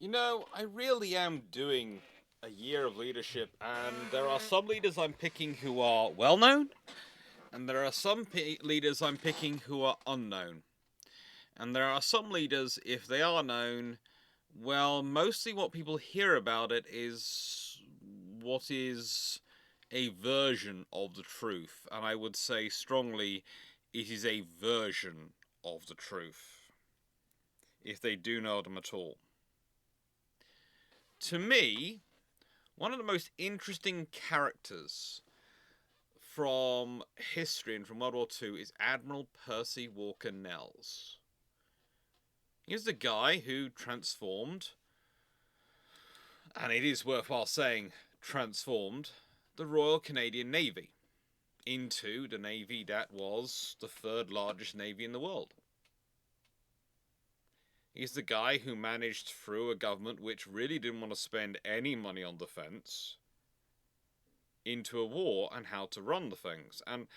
You know, I really am doing a year of leadership, and there are some leaders I'm picking who are well known, and there are some leaders I'm picking who are unknown. And there are some leaders, if they are known, well, mostly what people hear about it is what is a version of the truth. And I would say strongly, it is a version of the truth, if they do know them at all. To me, one of the most interesting characters from history and from World War II is Admiral Percy Walker Nelles. He's the guy who transformed, and it is worthwhile saying transformed, the Royal Canadian Navy into the navy that was the third largest navy in the world. He's the guy who managed through a government which really didn't want to spend any money on defence into a war and how to run the things. And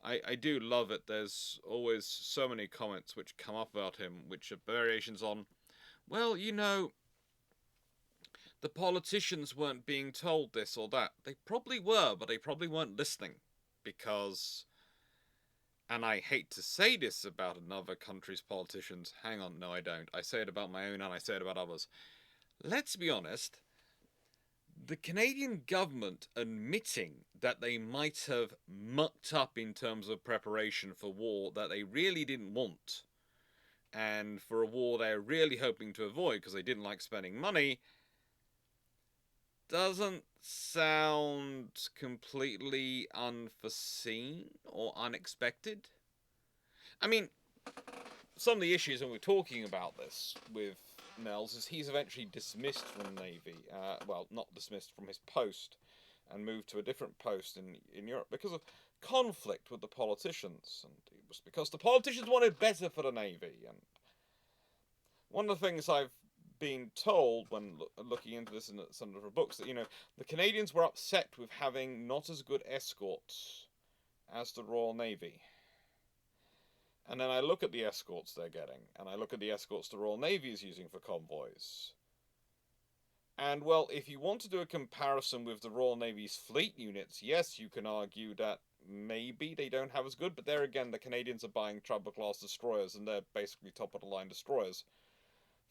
I do love it. There's always so many comments which come up about him, which are variations on, well, you know, the politicians weren't being told this or that. They probably were, but they probably weren't listening. Because, and I hate to say this about another country's politicians, hang on, no, I don't. I say it about my own and I say it about others. Let's be honest, the Canadian government admitting that they might have mucked up in terms of preparation for war that they really didn't want, and for a war they're really hoping to avoid because they didn't like spending money, doesn't sound completely unforeseen or unexpected. I mean, some of the issues when we're talking about this with Nelles is he's eventually dismissed from the Navy. Well, not dismissed from his post, and moved to a different post in Europe because of conflict with the politicians. And it was because the politicians wanted better for the Navy. And one of the things I've been told when looking into this in some of the books that, you know, the Canadians were upset with having not as good escorts as the Royal Navy. And then I look at the escorts they're getting, and I look at the escorts the Royal Navy is using for convoys. And, well, if you want to do a comparison with the Royal Navy's fleet units, yes, you can argue that maybe they don't have as good, but there again, the Canadians are buying Trouble-class destroyers, and they're basically top-of-the-line destroyers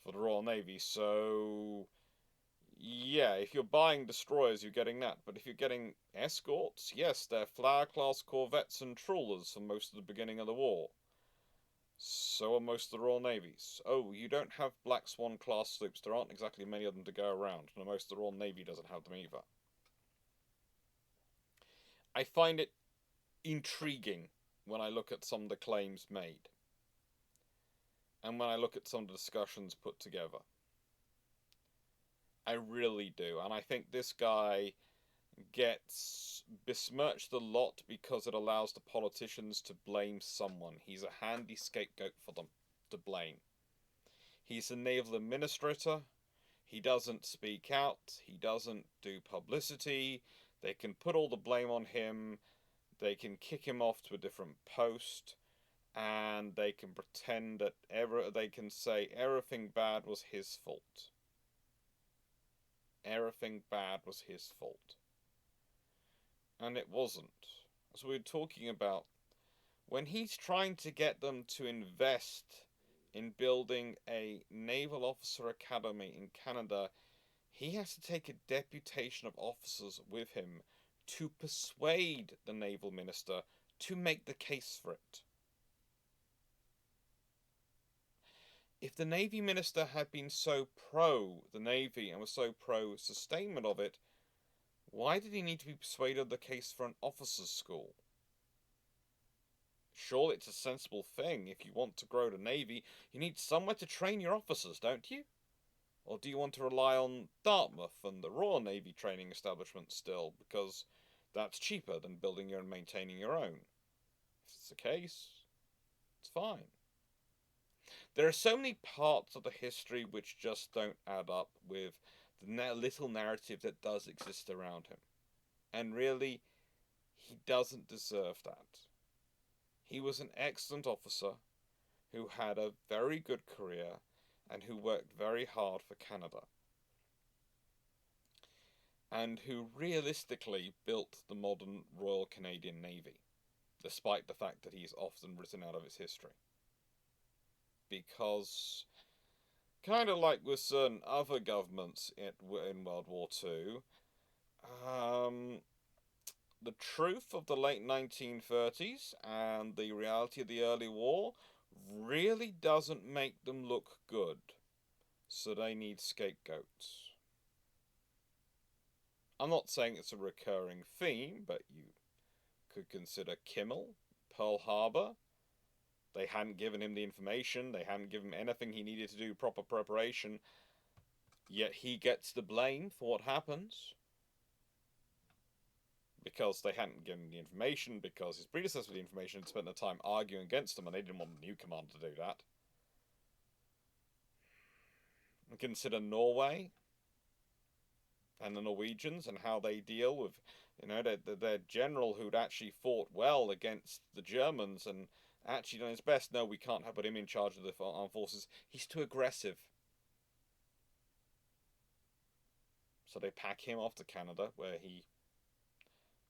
for the Royal Navy, so yeah, if you're buying destroyers, you're getting that. But if you're getting escorts, yes, they're Flower-class corvettes and trawlers for most of the beginning of the war. So are most of the Royal Navies. Oh, you don't have Black Swan class sloops. There aren't exactly many of them to go around, and most of the Royal Navy doesn't have them either. I find it intriguing when I look at some of the claims made, and when I look at some of the discussions put together. I really do, and I think this guy gets besmirched a lot because it allows the politicians to blame someone. He's a handy scapegoat for them to blame. He's a naval administrator. He doesn't speak out. He doesn't do publicity. They can put all the blame on him. They can kick him off to a different post. And they can pretend that they can say everything bad was his fault. Everything bad was his fault. And it wasn't. As we were talking about, when he's trying to get them to invest in building a naval officer academy in Canada, he has to take a deputation of officers with him to persuade the naval minister to make the case for it. If the Navy minister had been so pro the Navy and was so pro sustainment of it, why did he need to be persuaded of the case for an officers' school? Surely it's a sensible thing. If you want to grow the Navy, you need somewhere to train your officers, don't you? Or do you want to rely on Dartmouth and the Royal Navy training establishment still, because that's cheaper than building and maintaining your own? If it's the case, it's fine. There are so many parts of the history which just don't add up with the little narrative that does exist around him. And really, he doesn't deserve that. He was an excellent officer who had a very good career and who worked very hard for Canada. and who realistically built the modern Royal Canadian Navy, despite the fact that he's often written out of its history. Because, kind of like with certain other governments in World War II, the truth of the late 1930s and the reality of the early war really doesn't make them look good. So they need scapegoats. I'm not saying it's a recurring theme, but you could consider Kimmel, Pearl Harbor. They hadn't given him the information, they hadn't given him anything he needed to do proper preparation, yet he gets the blame for what happens. Because they hadn't given him the information, because his predecessor with the information had spent the time arguing against them, and they didn't want the new commander to do that. And consider Norway and the Norwegians and how they deal with, their general who'd actually fought well against the Germans and actually done his best. No, we can't put him in charge of the armed forces. He's too aggressive. So they pack him off to Canada, where he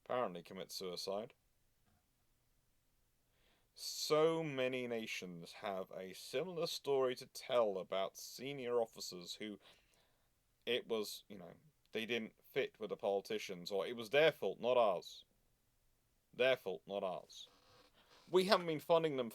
apparently commits suicide. So many nations have a similar story to tell about senior officers who it was, they didn't fit with the politicians, or it was their fault, not ours. Their fault, not ours. We haven't been funding them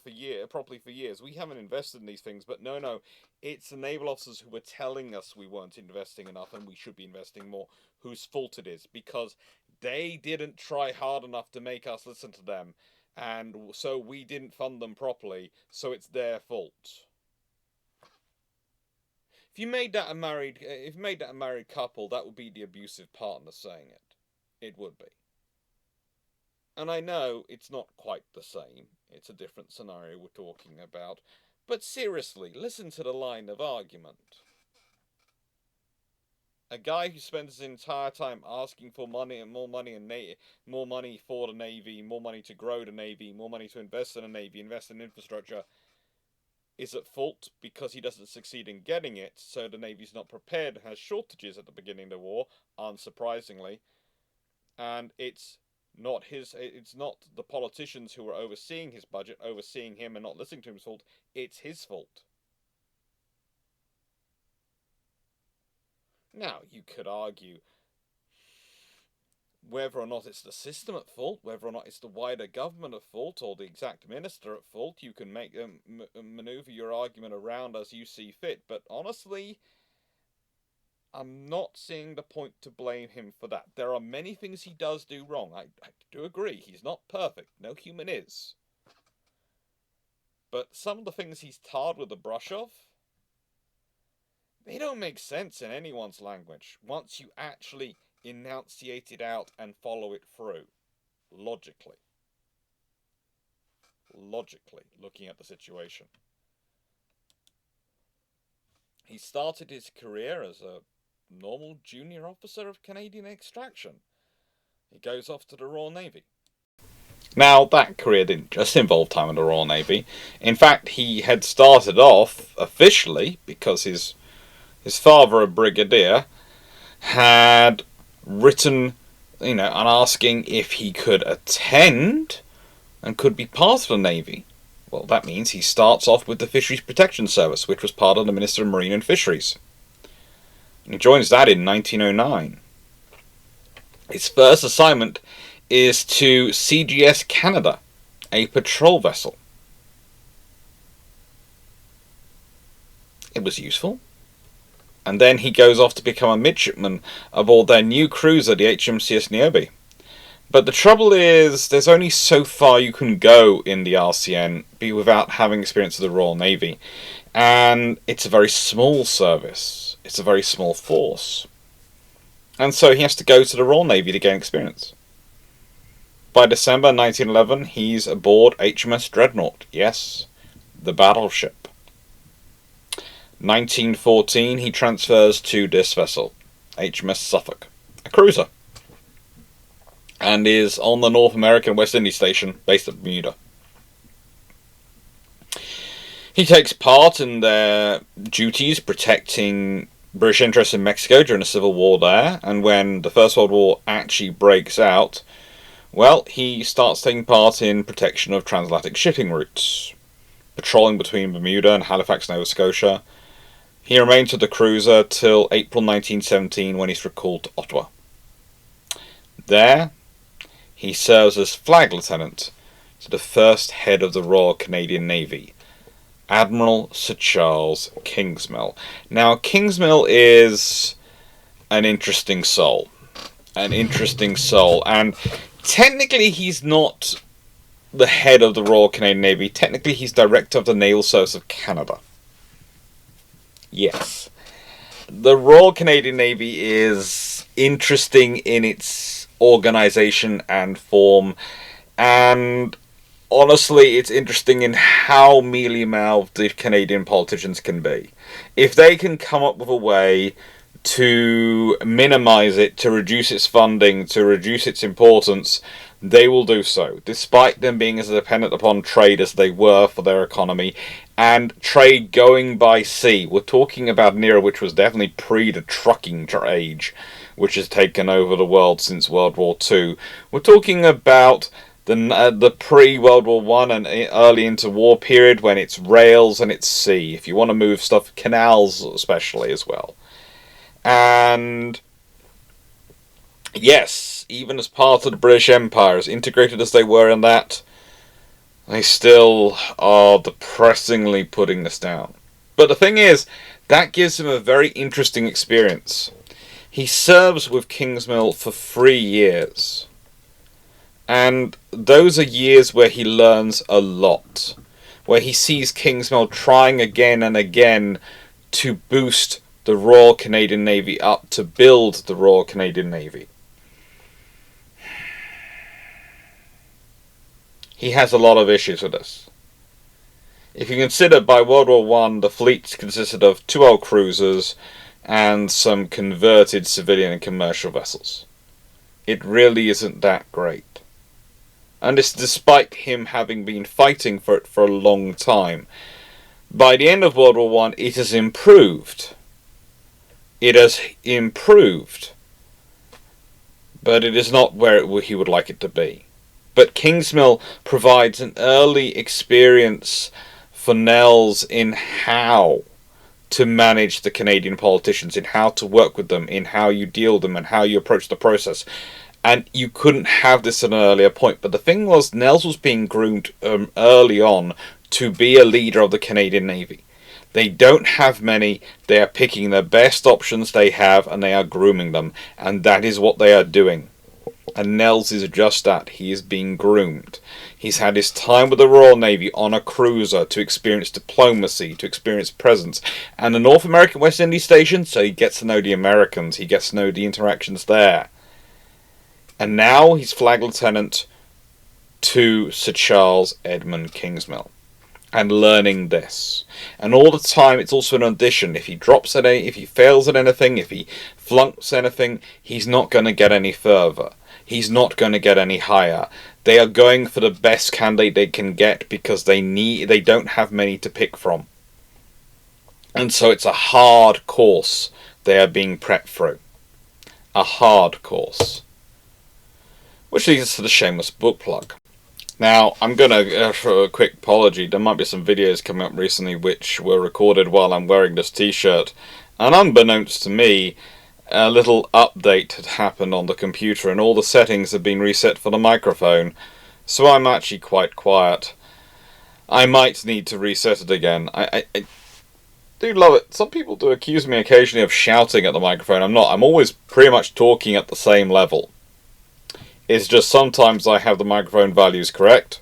properly for years. We haven't invested in these things, but no, it's the naval officers who were telling us we weren't investing enough and we should be investing more, whose fault it is, because they didn't try hard enough to make us listen to them, and so we didn't fund them properly, so it's their fault. If you made that a married couple, that would be the abusive partner saying it. It would be. And I know it's not quite the same. It's a different scenario we're talking about. But seriously, listen to the line of argument. A guy who spends his entire time asking for money and more money for the Navy, more money to grow the Navy, more money to invest in the Navy, invest in infrastructure, is at fault because he doesn't succeed in getting it, so the Navy's not prepared, has shortages at the beginning of the war, unsurprisingly, and it's not the politicians who are overseeing his budget, overseeing him and not listening to him's fault, it's his fault. Now, you could argue whether or not it's the system at fault, whether or not it's the wider government at fault, or the exact minister at fault. You can make maneuver your argument around as you see fit, but honestly, I'm not seeing the point to blame him for that. There are many things he does do wrong. I do agree, he's not perfect. No human is. But some of the things he's tarred with a brush of, they don't make sense in anyone's language once you actually enunciate it out and follow it through. Logically, looking at the situation. He started his career as a normal junior officer of Canadian extraction. He goes off to the Royal Navy. Now, that career didn't just involve time in the Royal Navy. In fact, he had started off officially because his father, a brigadier, had written, and asking if he could attend and could be part of the Navy. Well, that means he starts off with the Fisheries Protection Service, which was part of the Minister of Marine and Fisheries. And he joins that in 1909. His first assignment is to CGS Canada, a patrol vessel. It was useful. And then he goes off to become a midshipman aboard their new cruiser, the HMCS Niobe. But the trouble is, there's only so far you can go in the RCN without having experience of the Royal Navy. And it's a very small service. It's a very small force. And so he has to go to the Royal Navy to gain experience. By December 1911, he's aboard HMS Dreadnought. Yes, the battleship. 1914, he transfers to this vessel, HMS Suffolk, a cruiser, and is on the North American West Indies station based at Bermuda. He takes part in their duties protecting British interests in Mexico during the Civil War there, and when the First World War actually breaks out, well, he starts taking part in protection of transatlantic shipping routes, patrolling between Bermuda and Halifax, Nova Scotia. He remains with the cruiser till April 1917 when he's recalled to Ottawa. There, he serves as flag lieutenant to the first head of the Royal Canadian Navy, Admiral Sir Charles Kingsmill. Now, Kingsmill is an interesting soul. And technically he's not the head of the Royal Canadian Navy. Technically he's director of the Naval Service of Canada. Yes. The Royal Canadian Navy is interesting in its organisation and form, and honestly, it's interesting in how mealy-mouthed the Canadian politicians can be. If they can come up with a way to minimise it, to reduce its funding, to reduce its importance, they will do so, despite them being as dependent upon trade as they were for their economy, and trade going by sea. We're talking about an era which was definitely pre the trucking age, which has taken over the world since World War II. We're talking about the pre-World War I and early into war period, when it's rails and it's sea. If you want to move stuff, canals especially as well. And yes, even as part of the British Empire, as integrated as they were in that, they still are depressingly putting this down. But the thing is, that gives him a very interesting experience. He serves with Kingsmill for 3 years. And those are years where he learns a lot. Where he sees Kingsmill trying again and again to boost the Royal Canadian Navy up, to build the Royal Canadian Navy. He has a lot of issues with this. If you consider by World War I, the fleet consisted of 2 old cruisers and some converted civilian and commercial vessels. It really isn't that great. And it's despite him having been fighting for it for a long time. By the end of World War I, it has improved. It has improved. But it is not where he would like it to be. But Kingsmill provides an early experience for Nelles in how to manage the Canadian politicians, in how to work with them, in how you deal with them, and how you approach the process. And you couldn't have this at an earlier point. But the thing was, Nelles was being groomed early on to be a leader of the Canadian Navy. They don't have many. They are picking the best options they have, and they are grooming them. And that is what they are doing. And Nelles is just that. He is being groomed. He's had his time with the Royal Navy on a cruiser to experience diplomacy, to experience presence. And the North American West Indies station, so he gets to know the Americans. He gets to know the interactions there. And now he's flag lieutenant to Sir Charles Edmund Kingsmill. And learning this. And all the time, it's also an audition. If he drops at if he fails at anything, if he flunks anything, he's not going to get any further. He's not going to get any higher. They are going for the best candidate they can get because they don't have many to pick from. And so it's a hard course they are being prepped through. A hard course. Which leads us to the shameless book plug. Now, I'm going to, for a quick apology, there might be some videos coming up recently which were recorded while I'm wearing this t-shirt. And unbeknownst to me, a little update had happened on the computer and all the settings had been reset for the microphone. So I'm actually quite quiet. I might need to reset it again. I do love it. Some people do accuse me occasionally of shouting at the microphone. I'm not. I'm always pretty much talking at the same level. It's just sometimes I have the microphone values correct,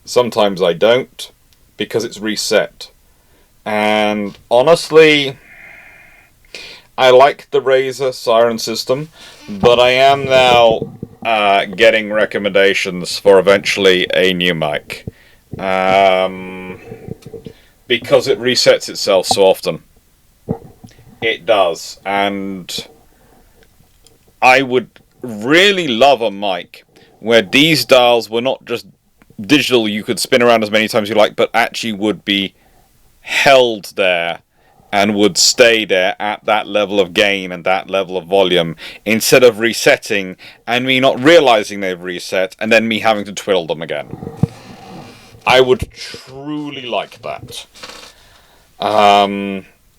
sometimes I don't, because it's reset. And honestly, I like the Razer Siren system, but I am now getting recommendations for eventually a new mic. Because it resets itself so often. It does, and I would really love a mic where these dials were not just digital, you could spin around as many times as you like, but actually would be held there and would stay there at that level of gain and that level of volume, instead of resetting and me not realizing they've reset and then me having to twiddle them again. I would truly like that.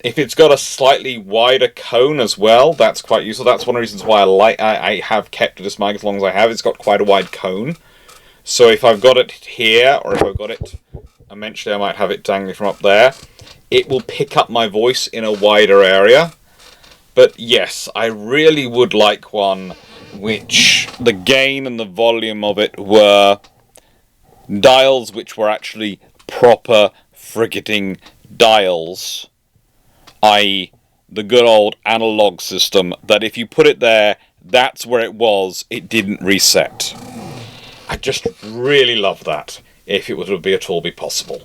If it's got a slightly wider cone as well, that's quite useful. That's one of the reasons why I have kept this mic as long as I have. It's got quite a wide cone. So if I've got it here, or if I've got it, eventually I might have it dangling from up there, it will pick up my voice in a wider area. But yes, I really would like one which the gain and the volume of it were dials which were actually proper frigating dials, i.e. the good old analog system, that if you put it there, that's where it was, it didn't reset. I just really love that, if it would at all be possible.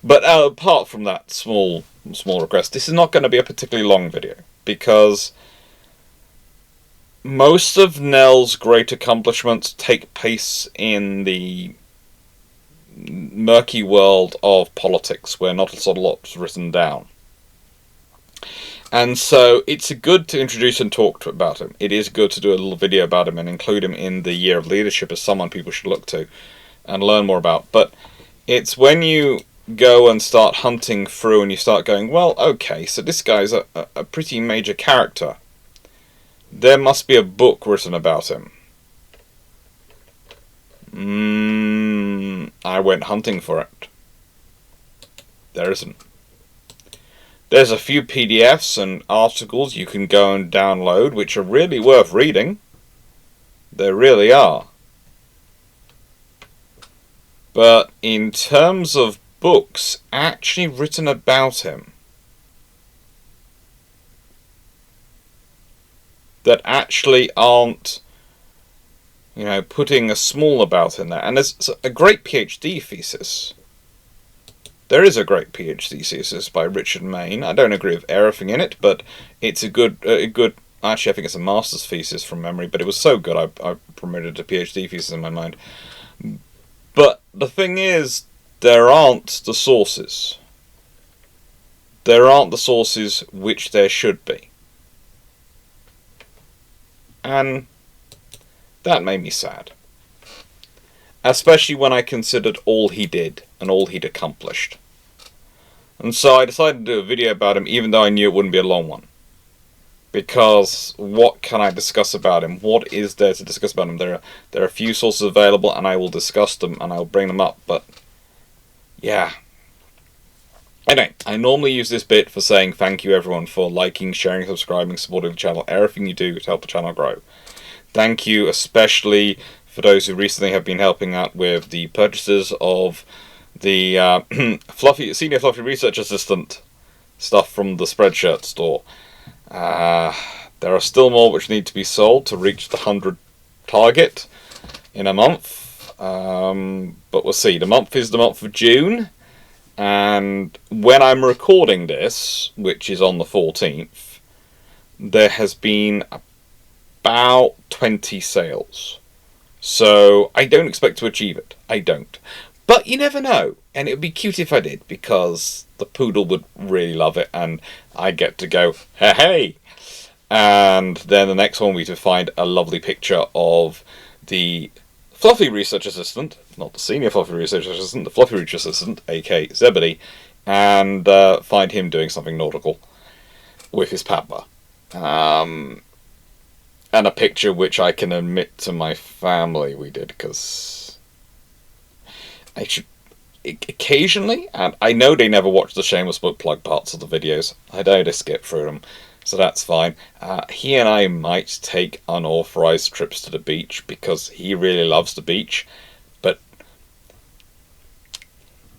But apart from that small request, this is not going to be a particularly long video, because most of Nell's great accomplishments take place in the murky world of politics, where not a lot's written down. And so it's good to introduce and talk about him. It is good to do a little video about him and include him in the Year of Leadership as someone people should look to and learn more about. But it's when you go and start hunting through and you start going, well, okay, so this guy's a pretty major character. There must be a book written about him. I went hunting for it. There isn't. There's a few PDFs and articles you can go and download, which are really worth reading. They really are. But in terms of books actually written about him, that actually aren't, you know, putting a small about in there. And there's a great PhD thesis. There is a great PhD thesis by Richard Main. I don't agree with everything in it, but it's a good. Actually, I think it's a master's thesis from memory, but it was so good I promoted a PhD thesis in my mind. But the thing is, there aren't the sources. There aren't the sources which there should be. And that made me sad. Especially when I considered all he did and all he'd accomplished. And so I decided to do a video about him, even though I knew it wouldn't be a long one. Because what can I discuss about him? What is there to discuss about him? There are a few sources available, and I will discuss them and I will bring them up. But yeah. Anyway, I normally use this bit for saying thank you everyone for liking, sharing, subscribing, supporting the channel, everything you do to help the channel grow. Thank you especially for those who recently have been helping out with the purchases of the Senior Fluffy Research Assistant stuff from the Spreadshirt store. There are still more which need to be sold to reach the 100 target in a month. But we'll see. The month is the month of June. And when I'm recording this, which is on the 14th, there has been about 20 sales. So I don't expect to achieve it. I don't. But you never know. And it would be cute if I did, because the poodle would really love it, and I get to go, hey, hey. And then the next one will be to find a lovely picture of the Fluffy Research Assistant, not the Senior Fluffy Research Assistant, the Fluffy Research Assistant, aka Zebedee, and find him doing something nautical with his papa. And a picture which I can admit to my family we did, because I should occasionally, and I know they never watch the shameless book plug parts of the videos. I know they skip through them, so that's fine. He and I might take unauthorized trips to the beach, because he really loves the beach, but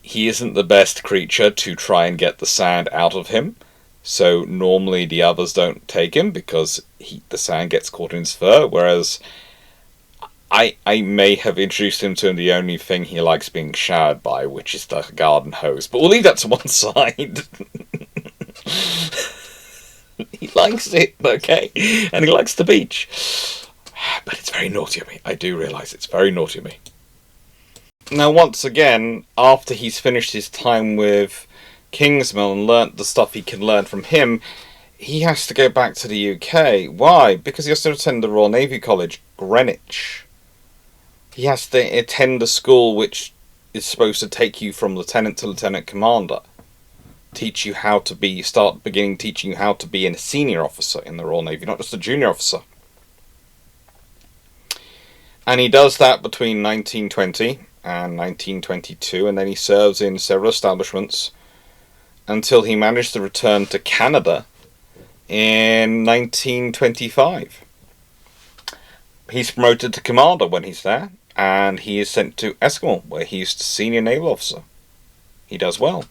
he isn't the best creature to try and get the sand out of him. So normally the others don't take him, because the sand gets caught in his fur, whereas I may have introduced him to the only thing he likes being showered by, which is the garden hose. But we'll leave that to one side. He likes it, okay? And he likes the beach. But it's very naughty of me. I do realise it's very naughty of me. Now, once again, after he's finished his time with Kingsmill and learnt the stuff he can learn from him, he has to go back to the UK. Why? Because he has to attend the Royal Navy College, Greenwich. He has to attend a school which is supposed to take you from lieutenant to lieutenant commander. Teach you how to be, start beginning teaching you how to be a senior officer in the Royal Navy, not just a junior officer. And he does that between 1920 and 1922, and then he serves in several establishments until he managed to return to Canada in 1925. He's promoted to commander when he's there, and he is sent to Eskimo, where he's the senior naval officer. He does well.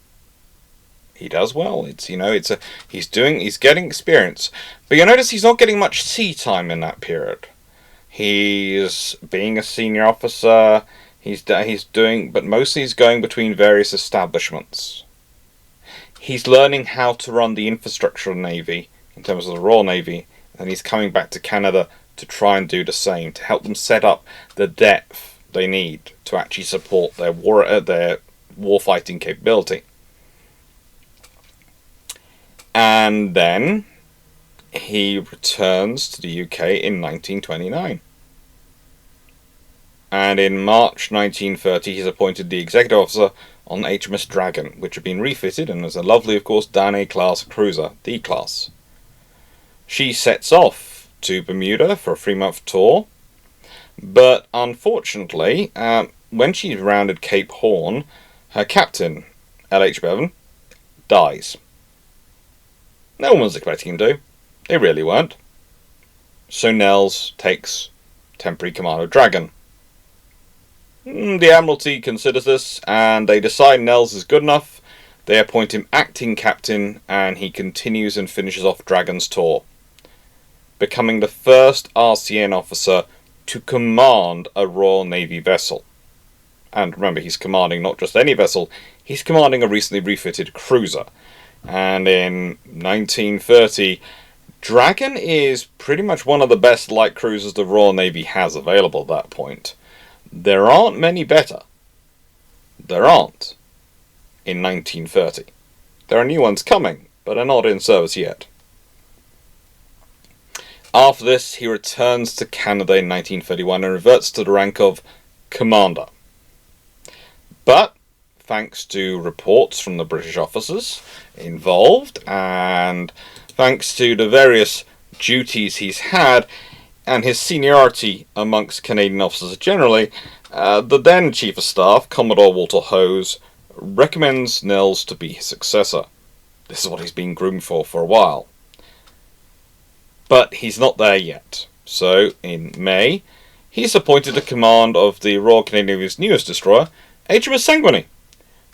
He does well. He's getting experience, but you notice he's not getting much sea time in that period. He's being a senior officer. But mostly he's going between various establishments. He's learning how to run the infrastructure of the Navy in terms of the Royal Navy, and he's coming back to Canada to try and do the same, to help them set up the depth they need to actually support their warfighting capability. And then he returns to the UK in 1929. And in March 1930, he's appointed the executive officer on HMS Dragon, which had been refitted and is a lovely, of course, Danae-class cruiser, D-class. She sets off to Bermuda for a 3-month tour, but unfortunately, when she rounded Cape Horn, her captain, L.H. Bevan, dies. No one was expecting him to. They really weren't. So Nelles takes temporary command of Dragon. The Admiralty considers this, and they decide Nelles is good enough. They appoint him acting captain, and he continues and finishes off Dragon's tour, becoming the first RCN officer to command a Royal Navy vessel. And remember, he's commanding not just any vessel, he's commanding a recently refitted cruiser. And in 1930, Dragon is pretty much one of the best light cruisers the Royal Navy has available at that point. There aren't many better. There aren't. In 1930. There are new ones coming, but are not in service yet. After this, he returns to Canada in 1931 and reverts to the rank of commander. But, thanks to reports from the British officers involved, and thanks to the various duties he's had, and his seniority amongst Canadian officers generally, the then Chief of Staff, Commodore Walter Hose, recommends Nelles to be his successor. This is what he's been groomed for a while. But he's not there yet. So, in May, he's appointed to command of the Royal Canadian Navy's newest destroyer, HMS Sanguini,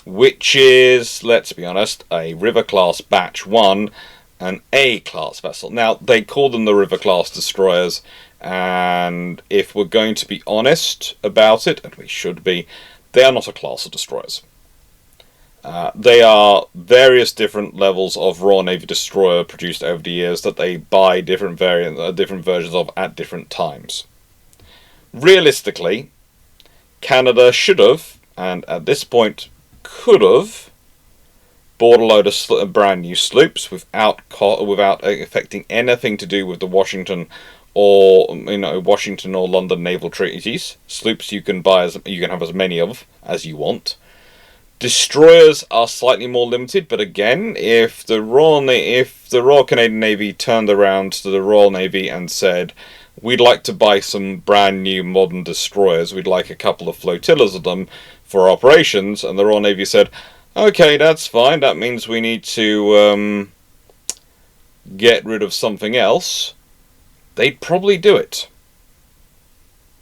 which is, let's be honest, a River-class Batch 1, an A-class vessel. Now, they call them the River-class destroyers, and if we're going to be honest about it, and we should be, they are not a class of destroyers. They are various different levels of Royal Navy destroyer produced over the years that they buy different versions of at different times. Realistically, Canada should have, and at this point could have, bought a load of brand new sloops without affecting anything to do with the Washington or London naval treaties. Sloops you can have as many of as you want. Destroyers are slightly more limited, but again, if the Royal Canadian Navy turned around to the Royal Navy and said, "We'd like to buy some brand new modern destroyers. We'd like a couple of flotillas of them for operations," and the Royal Navy said, "Okay, that's fine. That means we need to get rid of something else," they'd probably do it.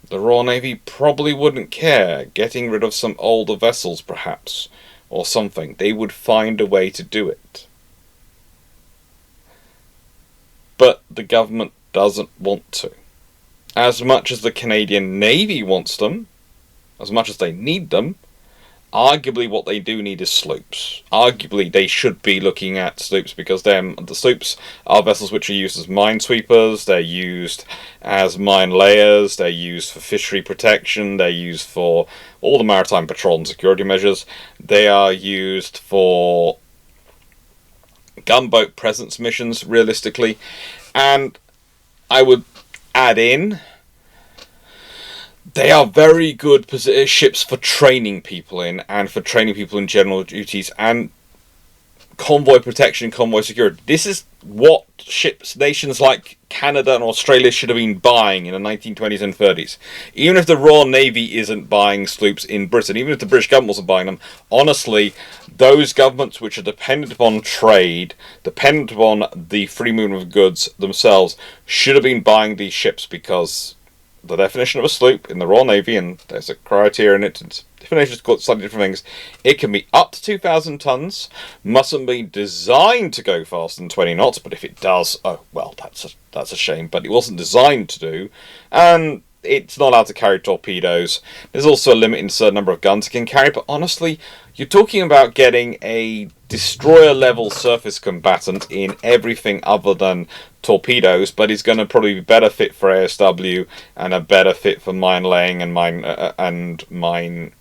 The Royal Navy probably wouldn't care, getting rid of some older vessels perhaps, or something. They would find a way to do it. But the government doesn't want to. As much as the Canadian Navy wants them, as much as they need them, arguably what they do need is sloops. Arguably they should be looking at sloops, because the sloops are vessels which are used as minesweepers, they're used as mine layers, they're used for fishery protection, they're used for all the maritime patrol and security measures, they are used for gunboat presence missions, realistically. And I would add in, they are very good ships for training people in, and for training people in general duties, and convoy protection, convoy security. This is what ships, nations like Canada and Australia should have been buying in the 1920s and 30s. Even if the Royal Navy isn't buying sloops in Britain, even if the British government wasn't buying them, honestly, those governments which are dependent upon trade, dependent upon the free movement of goods themselves, should have been buying these ships, because the definition of a sloop in the Royal Navy, and there's a criteria in it, and definitions called slightly different things, it can be up to 2,000 tons, mustn't be designed to go faster than 20 knots, but if it does, oh, well, that's a shame, but it wasn't designed to do, and it's not allowed to carry torpedoes. There's also a limit in a certain number of guns it can carry, but honestly, you're talking about getting a destroyer-level surface combatant in everything other than torpedoes, but he's going to probably be better fit for ASW and a better fit for mine laying and mine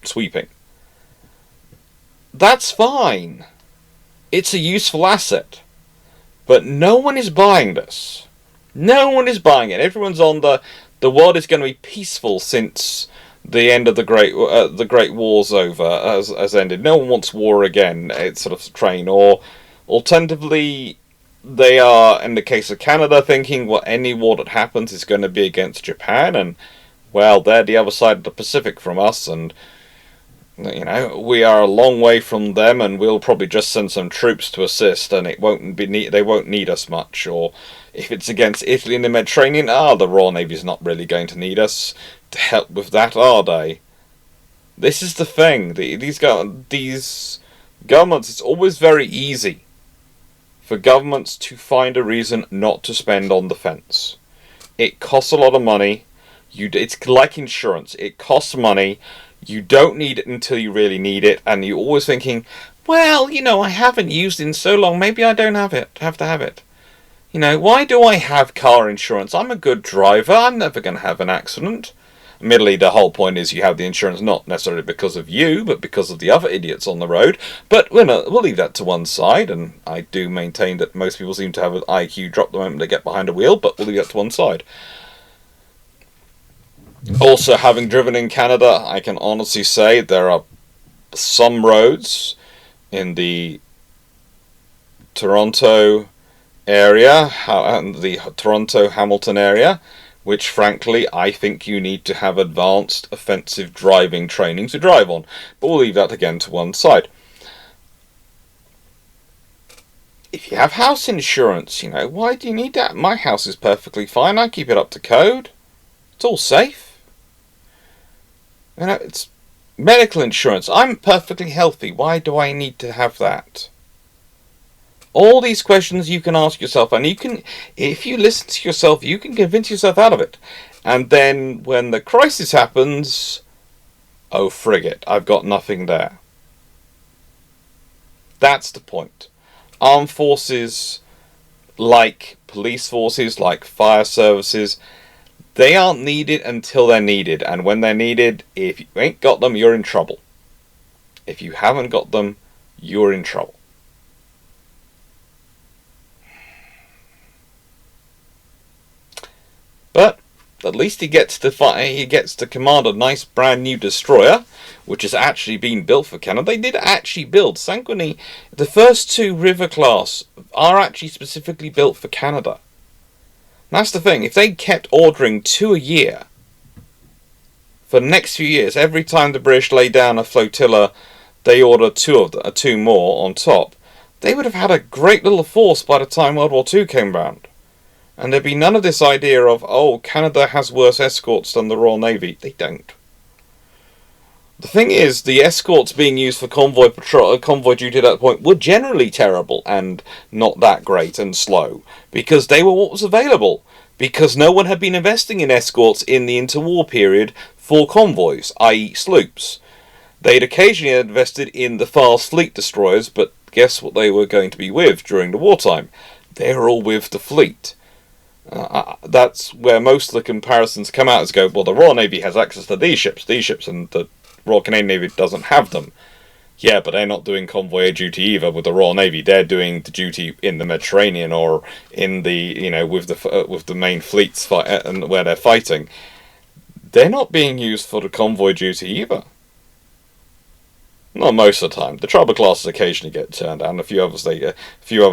sweeping. That's fine. It's a useful asset. But no one is buying this. No one is buying it. Everyone's on the world is going to be peaceful since the end of the Great War's over, has ended. No one wants war again. It's sort of train. Or alternatively, they are, in the case of Canada, thinking, well, any war that happens is going to be against Japan, and, well, they're the other side of the Pacific from us, and, you know, we are a long way from them, and we'll probably just send some troops to assist, and they won't need us much. Or if it's against Italy in the Mediterranean, the Royal Navy's not really going to need us to help with that, are they? This is the thing. These governments, it's always very easy for governments to find a reason not to spend on defence. It costs a lot of money. It's like insurance. It costs money. You don't need it until you really need it, and you're always thinking, well, you know, I haven't used it in so long, maybe I don't have to have it. You know, why do I have car insurance? I'm a good driver. I'm never going to have an accident. Admittedly, the whole point is you have the insurance not necessarily because of you, but because of the other idiots on the road. But we'll leave that to one side, and I do maintain that most people seem to have an IQ drop the moment they get behind a wheel, but we'll leave that to one side. Also, having driven in Canada, I can honestly say there are some roads in the Toronto area, and the Toronto-Hamilton area, which frankly I think you need to have advanced offensive driving training to drive on. But we'll leave that again to one side. If you have house insurance, you know, why do you need that? My house is perfectly fine. I keep it up to code. It's all safe. You know, it's medical insurance. I'm perfectly healthy. Why do I need to have that? All these questions you can ask yourself, and you can, if you listen to yourself, you can convince yourself out of it. And then when the crisis happens, oh frigate, I've got nothing there. That's the point. Armed forces, like police forces, like fire services, they aren't needed until they're needed. And when they're needed, if you ain't got them, you're in trouble. If you haven't got them, you're in trouble. But at least he gets to command a nice brand new destroyer, which has actually been built for Canada. They did actually build Sanguini. The first two River class are actually specifically built for Canada. And that's the thing. If they kept ordering 2 a year for the next few years, every time the British lay down a flotilla, they ordered two more on top. They would have had a great little force by the time World War II came round. And there'd be none of this idea of, oh, Canada has worse escorts than the Royal Navy. They don't. The thing is, the escorts being used for convoy duty at that point were generally terrible and not that great and slow, because they were what was available, because no one had been investing in escorts in the interwar period for convoys, i.e. sloops. They'd occasionally invested in the fast fleet destroyers, but guess what they were going to be with during the wartime? They were all with the fleet. That's where most of the comparisons come out, as go, well, the Royal Navy has access to these ships, and the Royal Canadian Navy doesn't have them. Yeah, but they're not doing convoy duty either with the Royal Navy. They're doing the duty in the Mediterranean or in the, with the main fleets and where they're fighting. They're not being used for the convoy duty either. Not most of the time. The trouble classes occasionally get turned down. A few other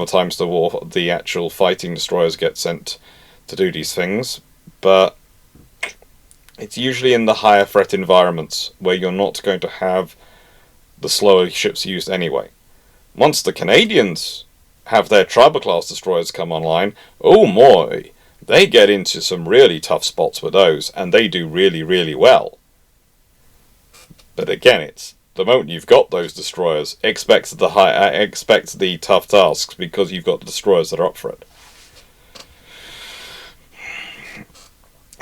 times the actual fighting destroyers get sent to do these things, but it's usually in the higher threat environments where you're not going to have the slower ships used anyway. Once the Canadians have their Tribal class destroyers come online, oh boy, they get into some really tough spots with those, and they do really, really well. But again, it's the moment you've got those destroyers, expect the tough tasks because you've got the destroyers that are up for it.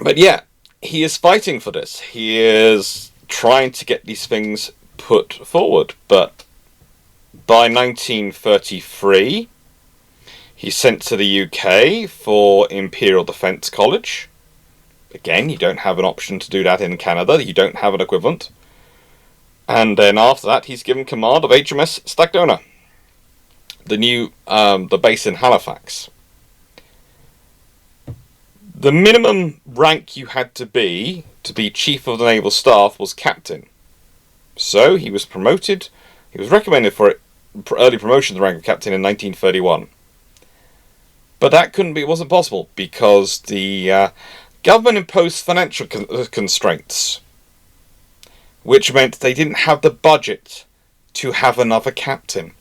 But yeah, he is fighting for this. He is trying to get these things put forward, but by 1933, he's sent to the UK for Imperial Defence College. Again, you don't have an option to do that in Canada. You don't have an equivalent. And then after that, he's given command of HMS Stagdona, the base in Halifax. The minimum rank you had to be Chief of the Naval Staff was Captain. So he was promoted. He was recommended for early promotion to the rank of Captain in 1931. But that wasn't possible because the government imposed financial constraints, which meant they didn't have the budget to have another captain.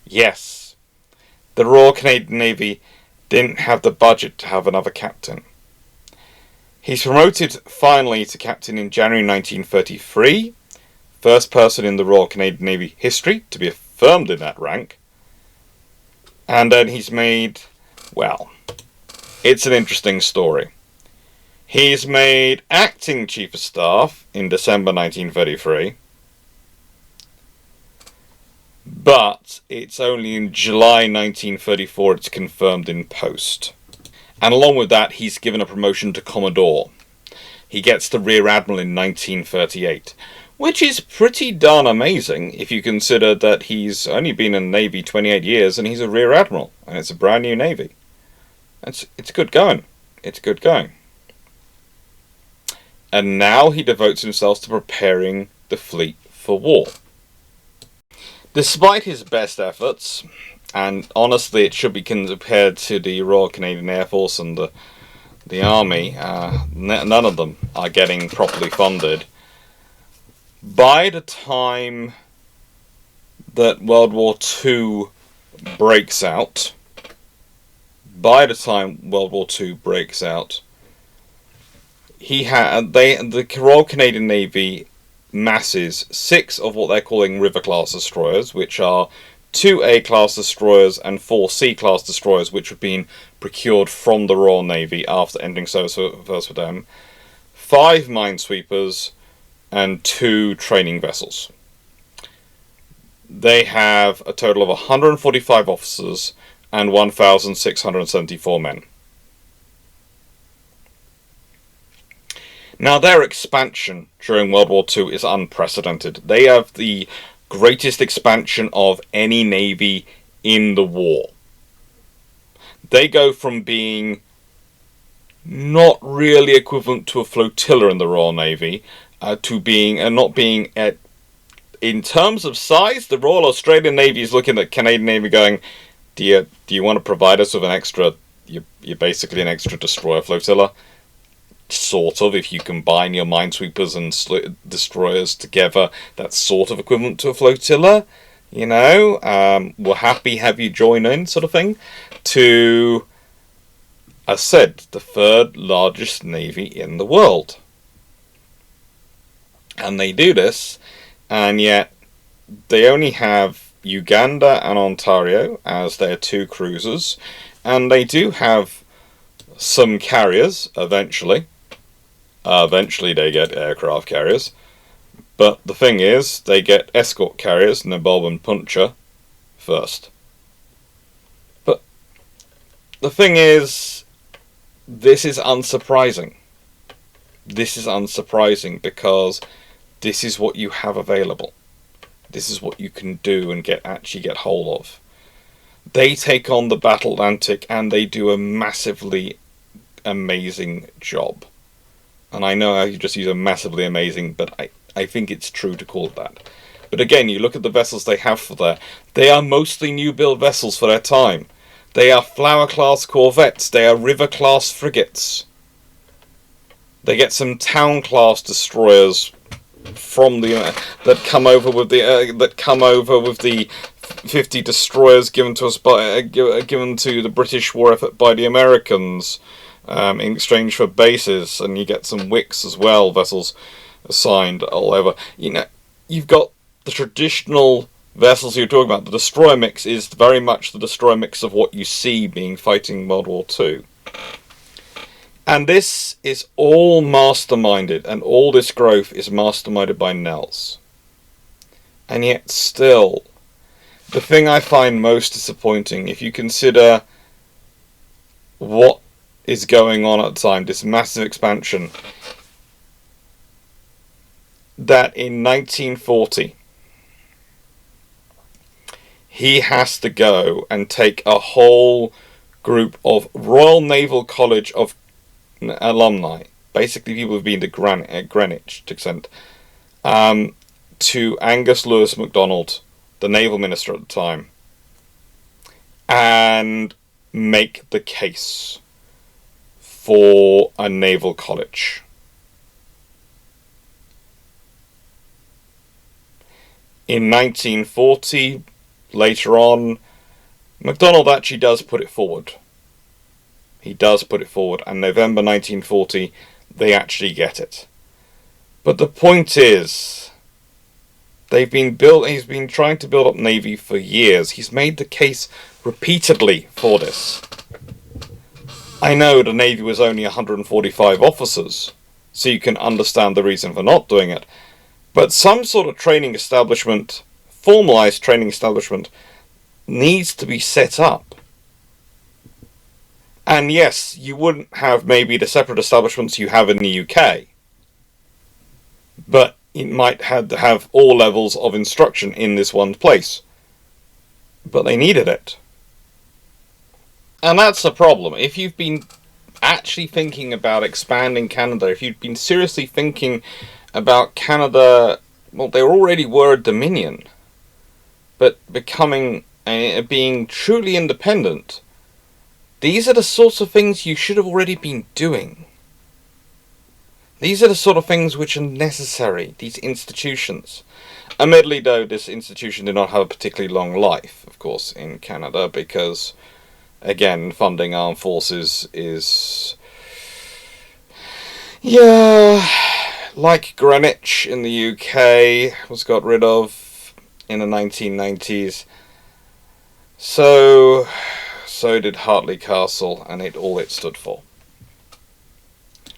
Yes, the Royal Canadian Navy didn't have the budget to have another captain. He's promoted finally to captain in January 1933, first person in the Royal Canadian Navy history to be affirmed in that rank. And then he's made, well, it's an interesting story. He's made acting Chief of Staff in December 1933, but it's only in July 1934 it's confirmed in post. And along with that, he's given a promotion to Commodore. He gets to Rear Admiral in 1938, which is pretty darn amazing if you consider that he's only been in the Navy 28 years and he's a Rear Admiral, and it's a brand new Navy. It's good going. It's good going. And now he devotes himself to preparing the fleet for war. Despite his best efforts, and honestly it should be compared to the Royal Canadian Air Force and the Army, none of them are getting properly funded. By the time that World War II breaks out, the Royal Canadian Navy masses 6 of what they're calling River-class destroyers, which are 2 A-class destroyers and 4 C-class destroyers, which have been procured from the Royal Navy after ending service with them, 5 minesweepers, and 2 training vessels. They have a total of 145 officers and 1,674 men. Now, their expansion during World War II is unprecedented. They have the greatest expansion of any navy in the war. They go from being not really equivalent to a flotilla in the Royal Navy to being not being at. In terms of size, the Royal Australian Navy is looking at Canadian Navy going, do you want to provide us with an extra? You're basically an extra destroyer flotilla. Sort of, if you combine your minesweepers and destroyers together, that's sort of equivalent to a flotilla. We're happy have you join in, sort of thing. To, as said, the 3rd largest navy in the world. And they do this, and yet they only have Uganda and Ontario as their 2 cruisers, and they do have some carriers eventually. Eventually they get aircraft carriers, but the thing is, they get escort carriers, Naval and Puncher, first. But the thing is, this is unsurprising. this is unsurprising because this is what you have available. This is what you can do and actually get hold of. They take on the Battle Atlantic and they do a massively amazing job. And I know I just use a massively amazing, but I think it's true to call it that. But again, you look at the vessels they have for there. They are mostly new build vessels for their time. They are Flower-class corvettes. They are River-class frigates. They get some Town-class destroyers from the that come over with the 50 destroyers given to us given to the British war effort by the Americans in exchange for bases, and you get some Wicks as well, vessels assigned all over. You've got the traditional vessels you're talking about. The destroyer mix is very much the destroyer mix of what you see being fighting World War II. And this is all masterminded, and all this growth is masterminded by Nelles. And yet still, the thing I find most disappointing, if you consider what is going on at the time, this massive expansion, that in 1940, he has to go and take a whole group of Royal Naval College of alumni, basically people who've been to Greenwich to extent, to Angus Lewis MacDonald, the naval minister at the time, and make the case for a naval college. In 1940, later on, MacDonald actually does put it forward. He does put it forward, and November 1940, they actually get it. But the point is, he's been trying to build up Navy for years. He's made the case repeatedly for this. I know the Navy was only 145 officers, so you can understand the reason for not doing it. But some sort of training establishment, formalized training establishment, needs to be set up. And yes, you wouldn't have maybe the separate establishments you have in the UK, but it might have to have all levels of instruction in this one place. But they needed it. And that's the problem. If you've been actually thinking about expanding Canada, if you've been seriously thinking about Canada, well, they already were a Dominion, but being truly independent, these are the sorts of things you should have already been doing. These are the sort of things which are necessary, these institutions. Admittedly, though, this institution did not have a particularly long life, of course, in Canada, because, again, funding armed forces is, like Greenwich in the UK, was got rid of in the 1990s. So did Hartley Castle, and all it stood for.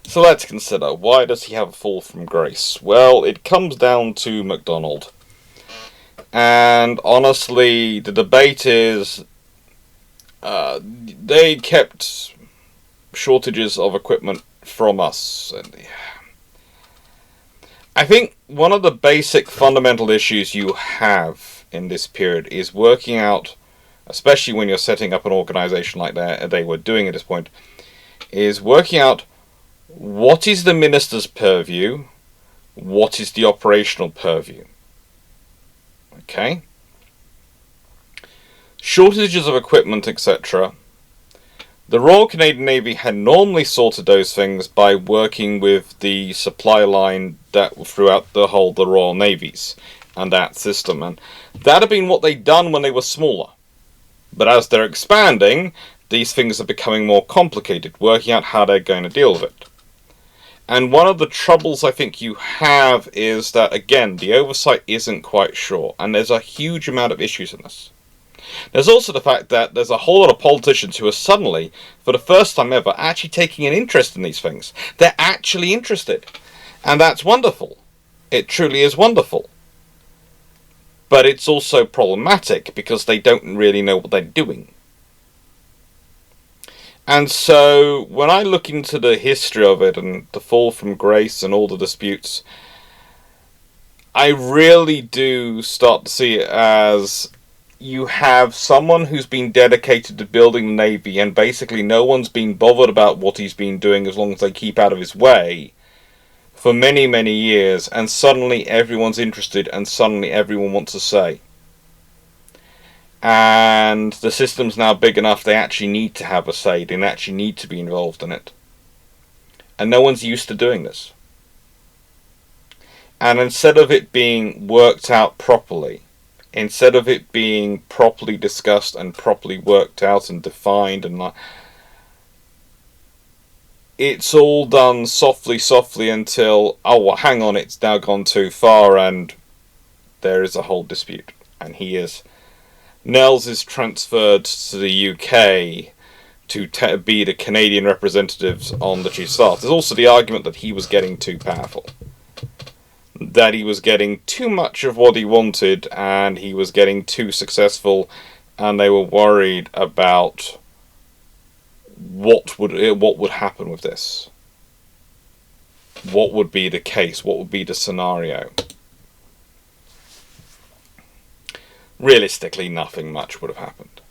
So let's consider, why does he have a fall from grace? Well, it comes down to MacDonald. And honestly, the debate is, they kept shortages of equipment from us. And I think one of the basic fundamental issues you have in this period is working out, especially when you're setting up an organization like they were doing at this point, is working out what is the minister's purview, what is the operational purview. Okay? Shortages of equipment, etc. The Royal Canadian Navy had normally sorted those things by working with the supply line that throughout the Royal Navies and that system, and that had been what they'd done when they were smaller. But as they're expanding, these things are becoming more complicated, working out how they're going to deal with it. And one of the troubles I think you have is that, again, the oversight isn't quite sure, and there's a huge amount of issues in this. There's also the fact that there's a whole lot of politicians who are suddenly, for the first time ever, actually taking an interest in these things. They're actually interested. And that's wonderful. It truly is wonderful. But it's also problematic because they don't really know what they're doing. And so, when I look into the history of it and the fall from grace and all the disputes, I really do start to see it as you have someone who's been dedicated to building the Navy, and basically no one's been bothered about what he's been doing as long as they keep out of his way for many, many years, and suddenly everyone's interested and suddenly everyone wants a say. And the system's now big enough they actually need to have a say, they actually need to be involved in it. And no one's used to doing this. And instead of it being worked out properly, instead of it being properly discussed and properly worked out and defined, and it's all done softly until, oh, well, hang on, it's now gone too far, and there is a whole dispute. And Nelles is transferred to the UK to be the Canadian representatives on the Chief Staff. There's also the argument that he was getting too powerful, that he was getting too much of what he wanted, and he was getting too successful, and they were worried about what would happen with this. What would be the case? What would be the scenario? Realistically, nothing much would have happened.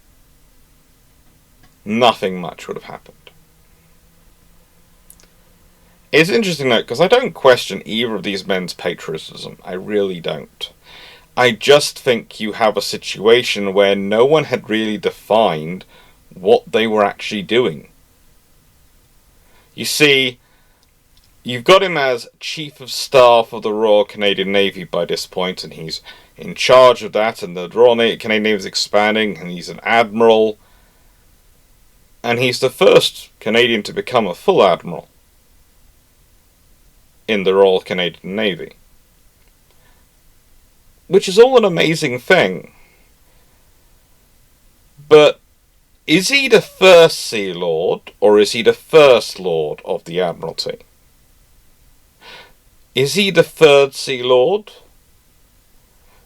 Nothing much would have happened. It's interesting though, because I don't question either of these men's patriotism. I really don't. I just think you have a situation where no one had really defined what they were actually doing. You see, you've got him as Chief of Staff of the Royal Canadian Navy by this point, and he's in charge of that, and the Royal Canadian Navy is expanding, and he's an Admiral, and he's the first Canadian to become a full Admiral in the Royal Canadian Navy. Which is all an amazing thing. But is he the first Sea Lord, or is he the First Lord of the Admiralty? Is he the third Sea Lord?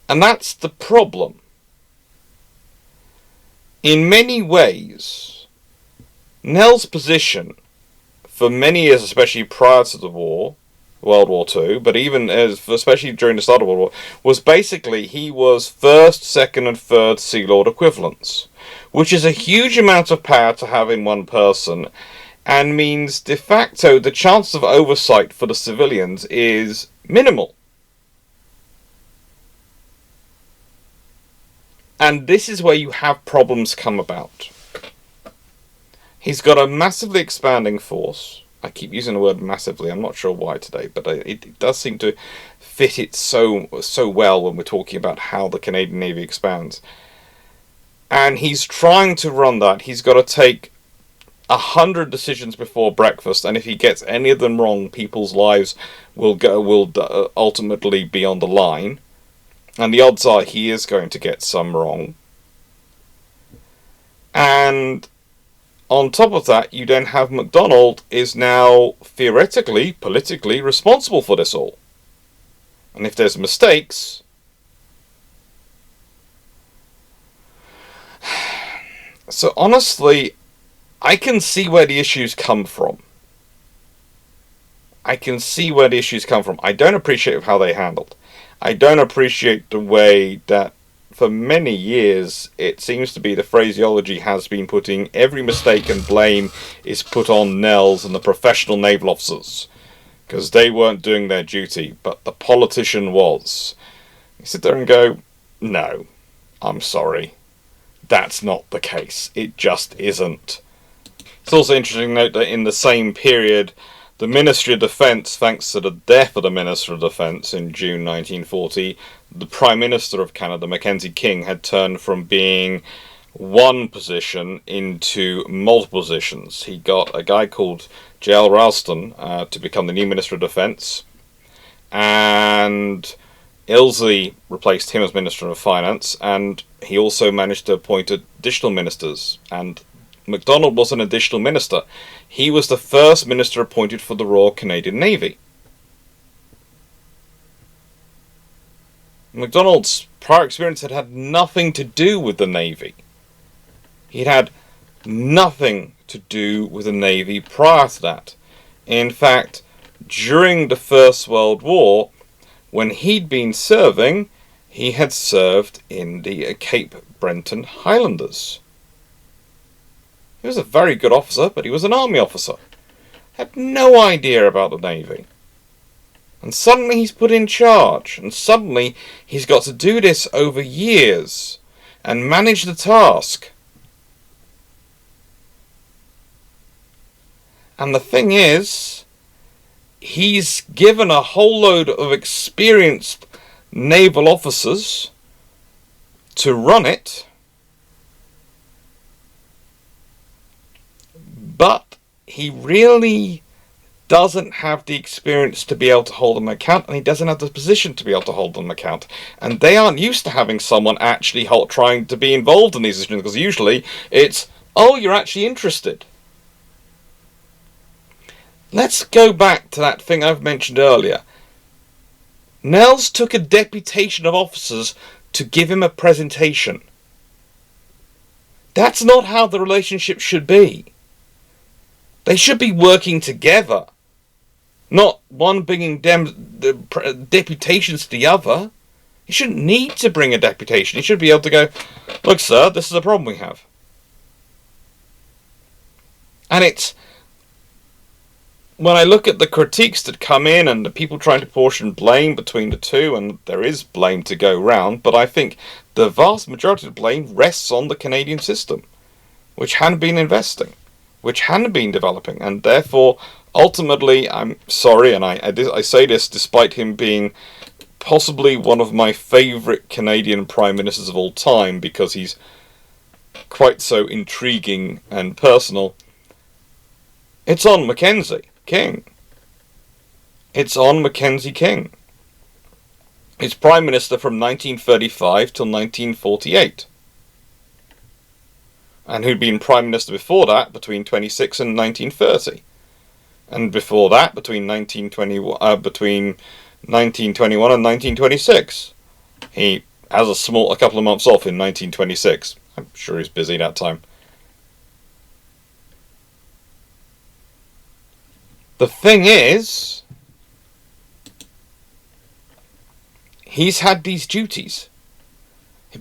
And that's the problem. In many ways, Nell's position, for many years, especially prior to the war, World War II, but even especially during the start of World War, was basically he was first, second, and third Sea Lord equivalents, which is a huge amount of power to have in one person, and means de facto the chance of oversight for the civilians is minimal. And this is where you have problems come about. He's got a massively expanding force. I keep using the word massively, I'm not sure why today, but it does seem to fit it so well when we're talking about how the Canadian Navy expands. And he's trying to run that. He's got to take 100 decisions before breakfast, and if he gets any of them wrong, people's lives will ultimately be on the line. And the odds are he is going to get some wrong. And on top of that, you then have MacDonald is now theoretically, politically responsible for this all. And if there's mistakes, so honestly, I can see where the issues come from. I don't appreciate how they handled. I don't appreciate the way that for many years it seems to be the phraseology has been putting every mistake and blame is put on Nelles and the professional naval officers because they weren't doing their duty, but the politician was. You sit there and go, no, I'm sorry. That's not the case. It just isn't. It's also interesting to note that in the same period, the Ministry of Defence, thanks to the death of the Minister of Defence in June 1940, the Prime Minister of Canada, McKenzie King, had turned from being one position into multiple positions. He got a guy called J.L. Ralston to become the new Minister of Defence, and Ilsley replaced him as Minister of Finance, and he also managed to appoint additional ministers, and MacDonald was an additional minister. He was the first minister appointed for the Royal Canadian Navy. MacDonald's prior experience had nothing to do with the Navy. He'd had nothing to do with the Navy prior to that. In fact, during the First World War, when he'd been serving, he had served in the Cape Breton Highlanders. He was a very good officer, but he was an army officer. Had no idea about the Navy. And suddenly he's put in charge, and suddenly he's got to do this over years and manage the task. And the thing is, he's given a whole load of experienced naval officers to run it, but he really doesn't have the experience to be able to hold them account, and he doesn't have the position to be able to hold them account. And they aren't used to having someone actually trying to be involved in these decisions, because usually it's, oh, you're actually interested. Let's go back to that thing I've mentioned earlier. Nelles took a deputation of officers to give him a presentation. That's not how the relationship should be. They should be working together, not one bringing deputations to the other. He shouldn't need to bring a deputation. He should be able to go, look, sir, this is a problem we have. And it's, when I look at the critiques that come in and the people trying to portion blame between the two, and there is blame to go round, but I think the vast majority of the blame rests on the Canadian system, which hadn't been investing, which hadn't been developing, and therefore, ultimately, I'm sorry, and I say this despite him being possibly one of my favourite Canadian Prime Ministers of all time, because he's quite so intriguing and personal. It's on McKenzie King. It's on McKenzie King. He's Prime Minister from 1935 till 1948. And who'd been Prime Minister before that between 26 and 1930. And before that between 1921 and 1926. He has a couple of months off in 1926. I'm sure he's busy that time. The thing is, he's had these duties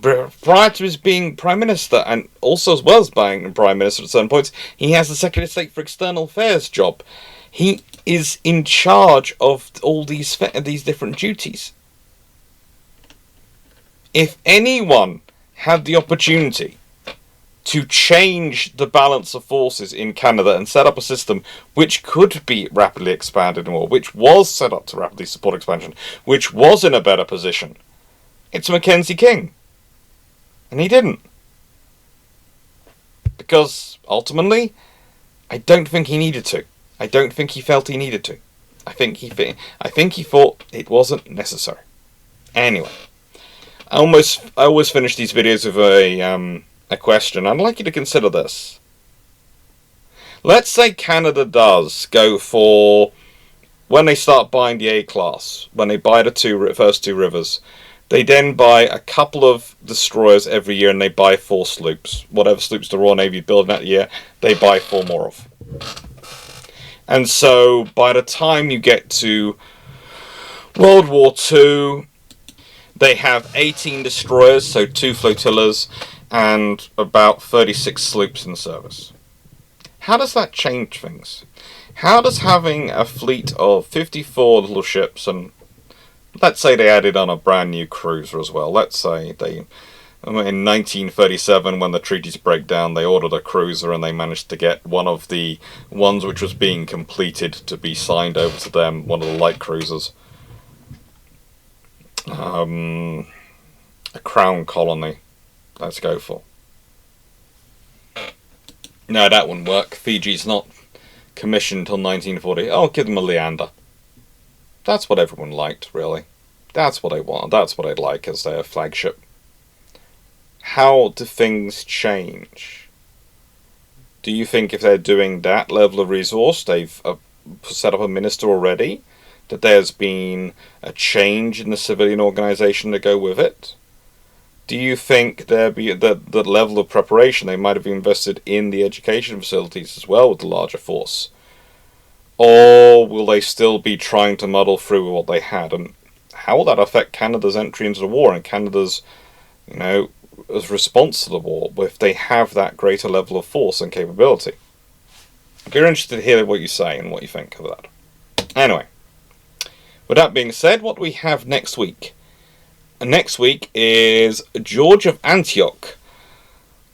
prior to his being Prime Minister, and also as well as being Prime Minister at certain points, he has the Secretary of State for External Affairs job. He is in charge of all these different duties. If anyone had the opportunity to change the balance of forces in Canada and set up a system which could be rapidly expanded more, which was set up to rapidly support expansion, which was in a better position, it's McKenzie King. And he didn't. Because, ultimately, I don't think he needed to. I don't think he felt he needed to. I think he thought it wasn't necessary. Anyway, I always finish these videos with a question. I'd like you to consider this. Let's say Canada does go for, when they start buying the A-class, when they buy the first two rivers, they then buy a couple of destroyers every year, and they buy 4 sloops. Whatever sloops the Royal Navy build that year, they buy 4 more of. And so, by the time you get to World War II, they have 18 destroyers, so 2 flotillas, and about 36 sloops in service. How does that change things? How does having a fleet of 54 little ships, and let's say they added on a brand new cruiser as well. Let's say in 1937, when the treaties break down, they ordered a cruiser and they managed to get one of the ones which was being completed to be signed over to them, one of the light cruisers. A Crown Colony. Let's go for. No, that wouldn't work. Fiji's not commissioned until 1940. Oh, give them a Leander. That's what everyone liked, really. That's what I want. That's what I'd like as their flagship. How do things change? Do you think if they're doing that level of resource, they've set up a minister already, that there's been a change in the civilian organisation to go with it? do you think there be that level of preparation they might have invested in the education facilities as well with the larger force? Or will they still be trying to muddle through what they had? And how will that affect Canada's entry into the war and Canada's, as response to the war if they have that greater level of force and capability? I'd be interested to hear what you say and what you think of that. Anyway, with that being said, what do we have next week? Next week is George of Antioch.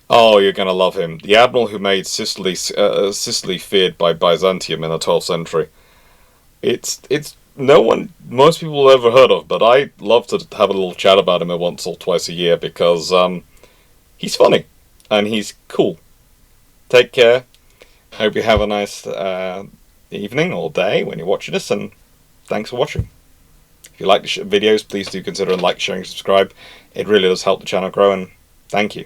Oh, you're going to love him. The admiral who made Sicily feared by Byzantium in the 12th century. It's most people have ever heard of, but I love to have a little chat about him once or twice a year because he's funny and he's cool. Take care. Hope you have a nice evening or day when you're watching this, and thanks for watching. If you like the videos, please do consider like, sharing, subscribe. It really does help the channel grow, and thank you.